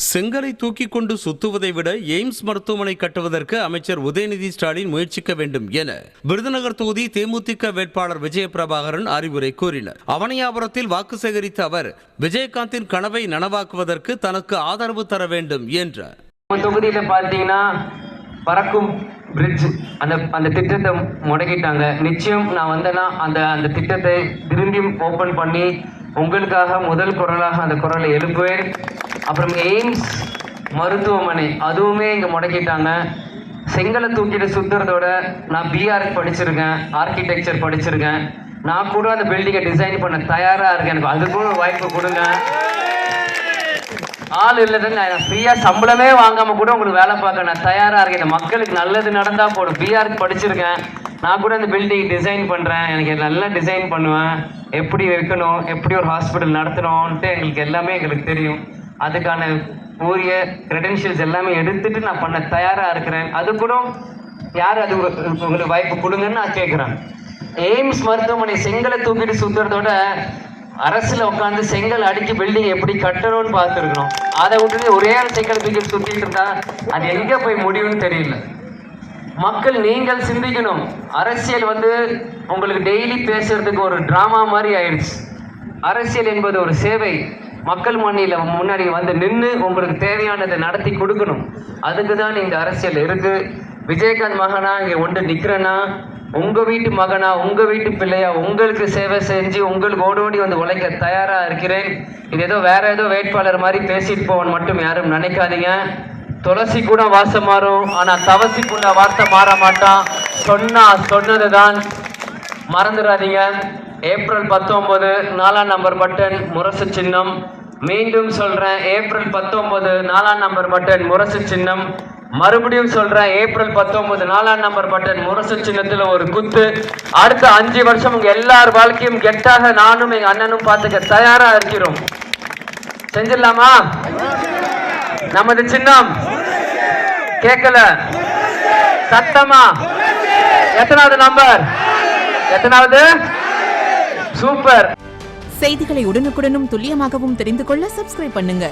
செங்கலை தூக்கி கொண்டு சுத்துவதை விட எய்ம்ஸ் மருத்துவமனை கட்டுவதற்கு அமைச்சர் உதயநிதி ஸ்டாலின் முயற்சிக்க வேண்டும் என விருதுநகர் தொகுதி தேமுதிக வேட்பாளர் விஜயபிரபாகரன் அறிவுரை கூறினார். அவனியாபுரத்தில் வாக்கு சேகரித்த அவர் விஜயகாந்தின் கனவை நனவாக்குவதற்கு தனக்கு ஆதரவு தர வேண்டும் என்றார். தொகுதியில பாத்தீங்கன்னா பறக்கும் பிரிட்ஜ் அந்த திட்டத்தை முடக்கிட்டாங்க. நிச்சயம் நான் வந்தேன்னா அந்த திட்டத்தை திரும்பி ஓபன் பண்ணி உங்களுக்காக முதல் குரலாக அந்த குரலை எழுப்புவேன். அப்புறம் எய்ம்ஸ் மருத்துவமனை அதுவுமே இங்கே முடக்கிட்டாங்க. செங்கலை தூக்கிட்டு சுற்றுறதோட நான் பிஆர் படிச்சிருக்கேன், ஆர்கிடெக்சர் படிச்சிருக்கேன். நான் கூட அந்த பில்டிங்கை டிசைன் பண்ண தயாராக இருக்கேன். எனக்கு அது கூட வாய்ப்பு கொடுங்க. ஆள் இல்லைன்னு நான் ஃப்ரீயாக சம்பளமே வாங்காமல் கூட உங்களுக்கு வேலை பார்க்க நான் தயாராக இருக்கேன். இந்த மக்களுக்கு நல்லது நடந்தால் போடும். பிஆருக்கு படிச்சிருக்கேன், நான் கூட அந்த பில்டிங் டிசைன் பண்ணுறேன். எனக்கு நல்லா டிசைன் பண்ணுவேன். எப்படி வைக்கணும், எப்படி ஒரு ஹாஸ்பிட்டல் நடத்தணும்ன்ட்டு எங்களுக்கு தெரியும். அதுக்கான உரிய கிரெடென்ஷியல்ஸ் எல்லாமே எடுத்துட்டு நான் பண்ண தயாராக இருக்கிறேன். அது கூட யார் அது உங்களுக்கு வாய்ப்பு கொடுங்கன்னு நான் கேட்குறேன். எய்ம்ஸ் மருத்துவமனை செங்கலை தூக்கிட்டு சுற்றுறதோட அரசில் உட்காந்து செங்கல் அடிக்கி பில்டிங் எப்படி கட்டணும்னு பார்த்துருக்கணும். அதை விட்டுட்டு ஒரே செங்கல் தூக்கிட்டு சுற்றிட்டு இருந்தா அது எங்கே போய் முடியும்னு தெரியல. மக்கள் நீங்கள் சிந்திக்கணும். அரசியல் உங்களுக்கு டெய்லி பேசுறதுக்கு ஒரு டிராமா மாதிரி ஆயிடுச்சு. அரசியல் என்பது ஒரு சேவை. மக்கள் முன்னாடி நின்று உங்களுக்கு தேவையானதை நடத்தி கொடுக்கணும். அதுக்கு தான் இந்த அரசியல் இருக்கு. விஜயகாந்த் மகனா இங்கே நிற்கிறேன்னா உங்கள் வீட்டு மகனா, உங்கள் வீட்டு பிள்ளையா, உங்களுக்கு சேவை செஞ்சு உங்களுக்கு ஓடோடி உழைக்க தயாராக இருக்கிறேன். இது வேற ஏதோ வேட்பாளர் மாதிரி பேசிட்டு போவன் மட்டும் யாரும் நினைக்காதீங்க. துளசி கூட வாசம் மாறும், ஆனால் தவசி கூட வார்த்தை மாற மாட்டான். சொன்னது தான், மறந்துடாதீங்க. ஏப்ரல் 19 4ஆம் நம்பர் பட்டன் முரசு சின்னம். மீண்டும் சொல்றேன், ஏப்ரல் 19 4ஆம் நம்பர் பட்டன் முரசு சின்னம். மறுபடியும் சொல்றேன், ஏப்ரல் 19 4ஆம் நம்பர் பட்டன் முரசு சின்னத்துல ஒரு குத்து. அடுத்த 5 வருஷம் உங்க எல்லார் வாழ்க்கையும் கெட்டாக நானும் எங்க அண்ணனும் பார்த்துக்க தயாரா இருக்கிறோம். செஞ்சிடலாமா? நமது சின்னம் கேட்கல, சத்தமா? எத்தனாவது நம்பர்? எத்தனாவது? சூப்பர். செய்திகளை உடனுக்குடனும் துல்லியமாகவும் தெரிந்து கொள்ள சப்ஸ்கிரைப் பண்ணுங்க.